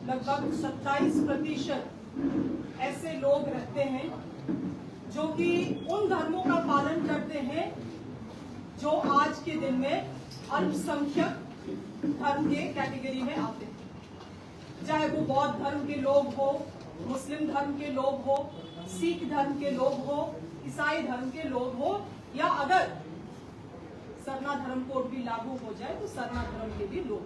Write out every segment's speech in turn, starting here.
लगभग 27% ऐसे लोग रहते हैं जो कि उन धर्मों का पालन करते हैं जो आज के दिन में अल्पसंख्यक धर्म के कैटेगरी में आते हैं। चाहे वो बौद्ध धर्म के लोग हो, मुस्लिम धर्म के लोग हो, सिख धर्म के लोग हो, ईसाई धर्म के लोग हो, या अगर सरना धर्म कोड भी लागू हो जाए तो सरना धर्म के भी लोग,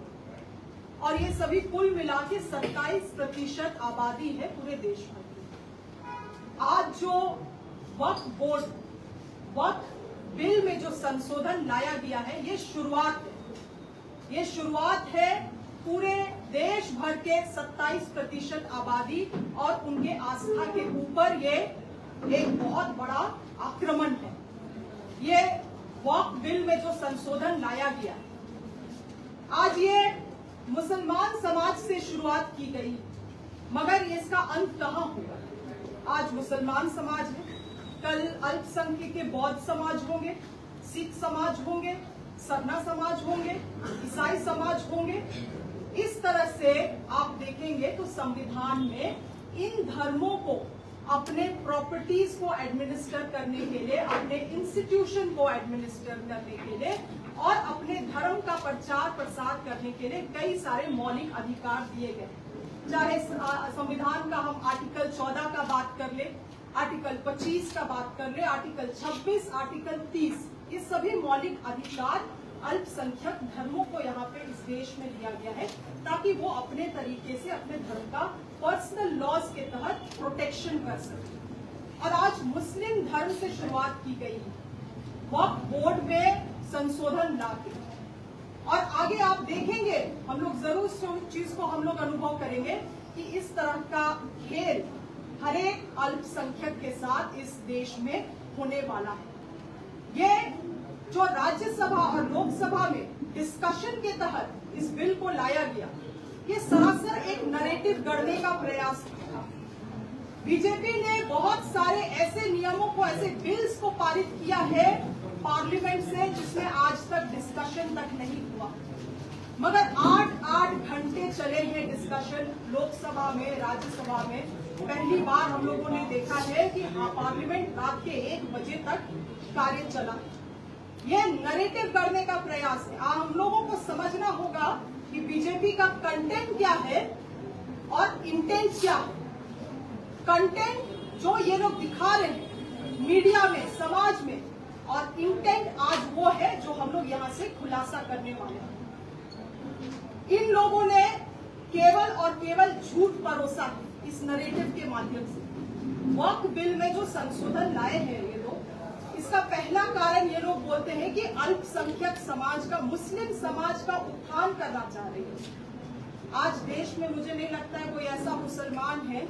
और ये सभी कुल मिला के 27% आबादी है पूरे देश भर की। आज जो वक्फ बोर्ड वक्फ बिल में जो संशोधन लाया गया है, ये शुरुआत है पूरे देश भर के 27% आबादी और उनके आस्था के ऊपर ये एक बहुत बड़ा आक्रमण है। ये वक्फ बिल में जो संशोधन लाया गया, आज ये मुसलमान समाज से शुरुआत की गई, मगर इसका अंत कहाँ होगा? आज मुसलमान समाज है, कल अल्पसंख्यक के बौद्ध समाज होंगे, सिख समाज होंगे, सरना समाज होंगे, ईसाई समाज होंगे। इस तरह से आप देखेंगे तो संविधान में इन धर्मों को अपने प्रॉपर्टीज को एडमिनिस्टर करने के लिए, अपने इंस्टीट्यूशन को एडमिनिस्टर करने के लिए और अपने धर्म का प्रचार प्रसार करने के लिए कई सारे मौलिक अधिकार दिए गए। चाहे संविधान का हम आर्टिकल 14 का बात कर ले, आर्टिकल 25 का बात कर ले, आर्टिकल 26, आर्टिकल 30, ये सभी मौलिक अधिकार अल्पसंख्यक धर्मों को यहाँ पे इस देश में दिया गया है ताकि वो अपने तरीके से अपने धर्म का पर्सनल लॉज के तहत प्रोटेक्शन कर सके। और आज मुस्लिम धर्म से शुरुआत की गई है वक्फ बोर्ड में संशोधन लाके, और आगे आप देखेंगे, हम लोग जरूर इस चीज को हम लोग अनुभव करेंगे कि इस तरह का खेल हर एक अल्पसंख्यक के साथ इस देश में होने वाला है। ये जो राज्यसभा और लोकसभा में डिस्कशन के तहत इस बिल को लाया गया, ये सरासर एक नैरेटिव गढ़ने का प्रयास था। बीजेपी ने बहुत सारे ऐसे नियमों को, ऐसे बिल्स को पारित किया है पार्लियामेंट से जिसमें आज तक डिस्कशन तक नहीं हुआ, मगर 8 घंटे चले हैं डिस्कशन लोकसभा में, राज्यसभा में। पहली बार हम लोगों ने देखा है कि पार्लियामेंट रात के 1 बजे तक कार्य चला। यह नैरेटिव करने का प्रयास है। हम लोगों को समझना होगा कि बीजेपी का कंटेंट क्या है और इंटेंट क्या है। कंटेंट जो ये लोग दिखा रहे हैं मीडिया में, समाज में, और इंटेंट आज वो है जो हम लोग यहाँ से खुलासा करने वाले हैं। इन लोगों ने केवल और केवल झूठ परोसा है इस नैरेटिव के माध्यम से। वक्फ बिल में जो संशोधन लाए हैं ये लोग, इसका पहला कारण ये लोग बोलते हैं कि अल्पसंख्यक समाज का, मुस्लिम समाज का उत्थान करना चाह रहे हैं। आज देश में मुझे नहीं लगता है कोई ऐसा मुसलमान है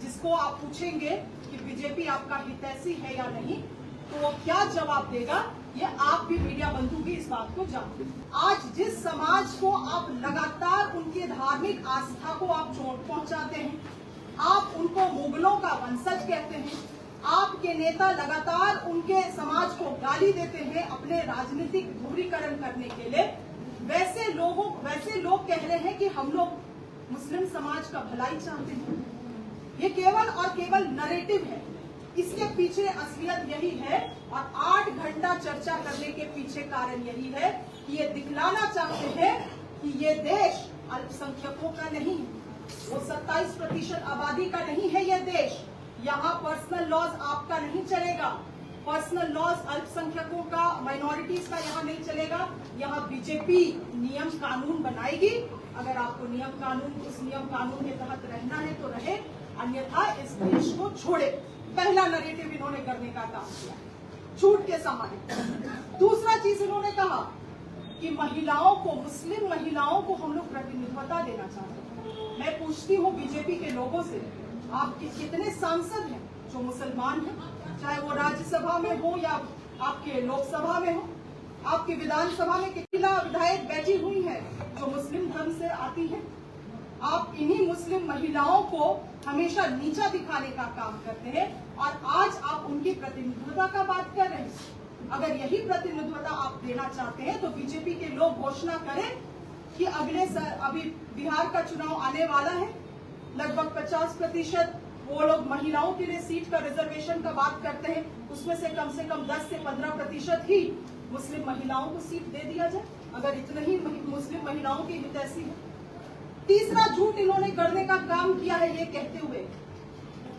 जिसको आप पूछेंगे कि बीजेपी आपका हितैषी है या नहीं, तो वो क्या जवाब देगा, ये आप भी मीडिया बंधु भी इस बात को जानते हैं। आज जिस समाज को आप लगातार उनके धार्मिक आस्था को आप चोट पहुंचाते हैं, आप उनको मुगलों का वंशज कहते हैं, आपके नेता लगातार उनके समाज को गाली देते हैं अपने राजनीतिक ध्रुवीकरण करने के लिए, वैसे लोग कह रहे हैं कि हम लोग मुस्लिम समाज का भलाई चाहते हैं। ये केवल और केवल नैरेटिव है, इसके पीछे असलियत यही है। और 8 घंटा चर्चा करने के पीछे कारण यही है कि ये दिखलाना चाहते हैं कि ये देश अल्पसंख्यकों का नहीं है, वो 27% आबादी का नहीं है ये देश। यहाँ पर्सनल लॉज आपका नहीं चलेगा, पर्सनल लॉज अल्पसंख्यकों का, माइनॉरिटीज का यहाँ नहीं चलेगा। यहाँ बीजेपी नियम कानून बनाएगी। अगर आपको उस नियम कानून के तहत रहना है तो रहे, अन्यथा इस देश को छोड़े। पहला नैरेटिव इन्होंने करने का काम किया, झूठ के सहारे। दूसरा चीज इन्होंने कहा कि महिलाओं को, मुस्लिम महिलाओं को हम लोग प्रतिनिधित्व देना चाहते हैं। मैं पूछती हूँ बीजेपी के लोगों से, आपके कितने सांसद हैं जो मुसलमान हैं, चाहे वो राज्यसभा में हो या आपके लोकसभा में हो? आपकी विधानसभा में कितनी विधायक बैठी हुई है जो मुस्लिम धर्म से आती है? आप इन्हीं मुस्लिम महिलाओं को हमेशा नीचा दिखाने का काम करते हैं और आज आप उनकी प्रतिनिधित्व का बात कर रहे हैं। अगर यही प्रतिनिधित्व आप देना चाहते हैं तो बीजेपी के लोग घोषणा करें कि अभी बिहार का चुनाव आने वाला है, लगभग 50% वो लोग महिलाओं के लिए सीट का रिजर्वेशन का बात करते हैं, उसमें से कम 10 से 15% ही मुस्लिम महिलाओं को सीट दे दिया जाए, अगर इतने ही मुस्लिम महिलाओं की हितैषी है। तीसरा झूठ इन्होंने करने का काम किया है ये कहते हुए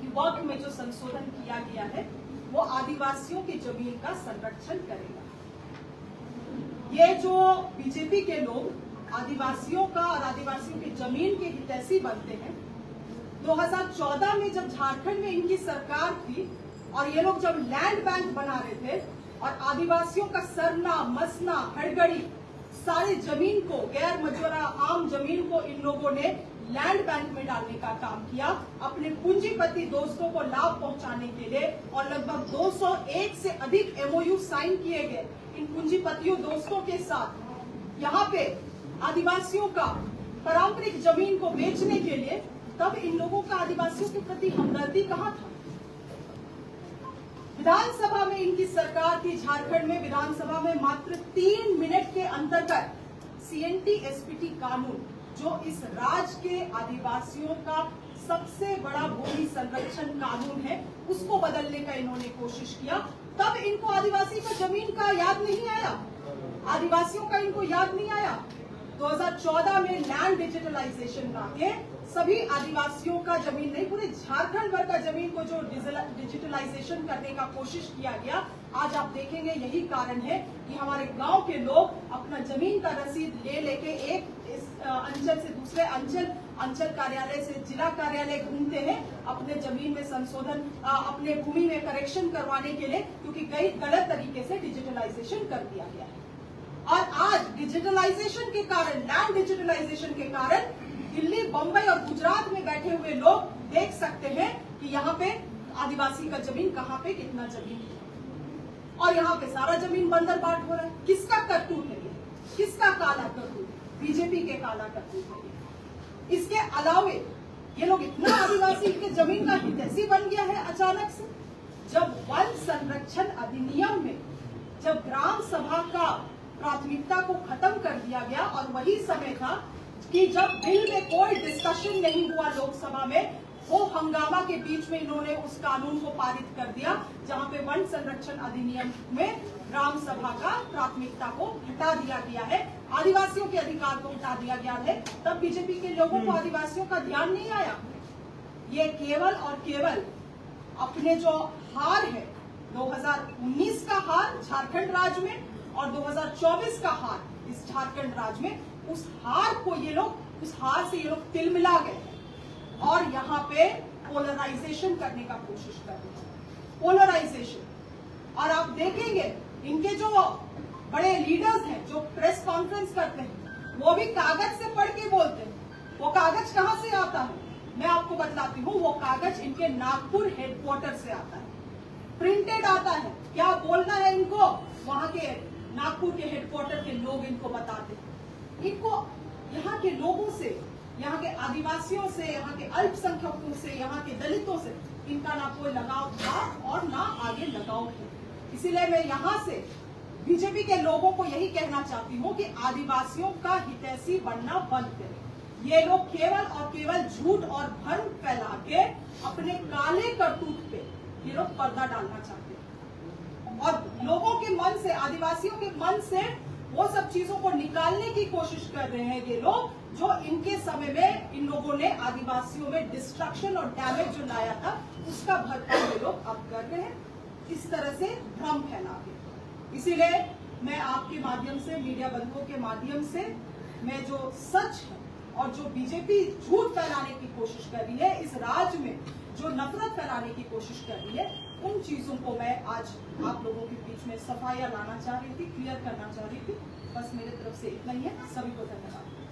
कि वक्फ में जो संशोधन किया गया है वो आदिवासियों की जमीन का संरक्षण करेगा। ये जो बीजेपी के लोग आदिवासियों का और आदिवासियों की जमीन के हितैषी बनते हैं, 2014 में जब झारखंड में इनकी सरकार थी और ये लोग जब लैंड बैंक बना रहे थे और आदिवासियों का सरना, मसना, हड़गड़ी सारे जमीन को, गैर मजूरा आम जमीन को इन लोगों ने लैंड बैंक में डालने का काम किया अपने पूंजीपति दोस्तों को लाभ पहुंचाने के लिए, और लगभग 201 से अधिक MOU साइन किए गए इन पूंजीपतियों दोस्तों के साथ यहाँ पे आदिवासियों का पारंपरिक जमीन को बेचने के लिए। तब इन लोगों का आदिवासियों के प्रति हमदर्दी कहाँ था? विधानसभा में इनकी सरकार थी, झारखंड में विधानसभा में मात्र 3 मिनट के अंतर्गत CNT SPT कानून, जो इस राज्य के आदिवासियों का सबसे बड़ा भूमि संरक्षण कानून है, उसको बदलने का इन्होंने कोशिश किया। तब इनको आदिवासी का जमीन का याद नहीं आया, आदिवासियों का इनको याद नहीं आया। 2014 में लैंड डिजिटलाइजेशन लाके सभी आदिवासियों का जमीन नहीं, पूरे झारखंड भर का जमीन को जो डिजिटलाइजेशन करने का कोशिश किया गया, आज आप देखेंगे यही कारण है कि हमारे गांव के लोग अपना जमीन का रसीद ले लेके एक अंचल से दूसरे अंचल कार्यालय से जिला कार्यालय घूमते हैं अपने जमीन में संशोधन, अपने भूमि में करेक्शन करवाने के लिए, क्योंकि कई गलत तरीके से डिजिटलाइजेशन कर दिया गया है। और आज डिजिटलाइजेशन के कारण, लैंड डिजिटलाइजेशन के कारण दिल्ली, बंबई और गुजरात में बैठे हुए लोग देख सकते हैं कि यहाँ पे आदिवासी का जमीन कहाँ पे कितना जमीन है, और यहाँ पे सारा जमीन बंदर बाट हो रहा है। किसका करतूत है ये? किसका काला करतूत? बीजेपी के काला करतूत है। इसके अलावे ये लोग इतना आदिवासी के जमीन का हितैषी बन गया है अचानक से, जब वन संरक्षण अधिनियम में जब ग्राम सभा का प्राथमिकता को खत्म कर दिया गया, और वही समय था कि जब बिल में कोई डिस्कशन नहीं हुआ लोकसभा में, वो हंगामा के बीच में इन्होंने उस कानून को पारित कर दिया जहां पे वन संरक्षण अधिनियम में ग्राम सभा का प्राथमिकता को हटा दिया गया है, आदिवासियों के अधिकार को हटा दिया गया है। तब बीजेपी के लोगों को आदिवासियों का ध्यान नहीं आया। ये केवल और केवल अपने जो हार है, 2019 का हार झारखंड राज्य में और 2024 का हार इस झारखंड राज्य में, उस हार से ये लोग तिलमिला गए और यहाँ पे पोलराइजेशन करने का कोशिश कर रहे हैं। पोलराइजेशन। और आप देखेंगे इनके जो बड़े लीडर्स हैं जो प्रेस कॉन्फ्रेंस करते हैं, वो भी कागज से पढ़ के बोलते हैं। वो कागज कहाँ से आता है मैं आपको बतलाती हूँ। वो कागज इनके नागपुर हेडक्वार्टर से आता है, प्रिंटेड आता है। क्या बोलना है इनको, वहां के नागपुर के हेडक्वार्टर के लोग इनको बताते हैं। इनको यहाँ के लोगों से, यहाँ के आदिवासियों से, यहाँ के अल्पसंख्यकों से, यहाँ के दलितों से इनका ना कोई लगाव था और ना आगे लगाव है। इसीलिए मैं यहाँ से बीजेपी के लोगों को यही कहना चाहती हूँ कि आदिवासियों का हितैषी बनना बंद करें। ये लोग केवल और केवल झूठ और भ्रम फैला के अपने काले करतूत पे ये लोग पर्दा डालना चाहते हैं और लोगों के मन से, आदिवासियों के मन से वो सब चीजों को निकालने की कोशिश कर रहे हैं ये लोग, जो इनके समय में इन लोगों ने आदिवासियों में डिस्ट्रक्शन और डैमेज जो लाया था उसका भरपाई ये लोग अब कर रहे हैं, इस तरह से भ्रम फैला के। इसीलिए मैं आपके माध्यम से, मीडिया बंधुओं के माध्यम से, मैं जो सच है और जो बीजेपी झूठ फैलाने की कोशिश कर रही है, इस राज्य में जो नफरत फैलाने की कोशिश कर रही है, उन चीजों को मैं आज आप लोगों के बीच में सफाया लाना चाह रही थी, क्लियर करना चाह रही थी। बस मेरे तरफ से इतना ही है। सभी को धन्यवाद।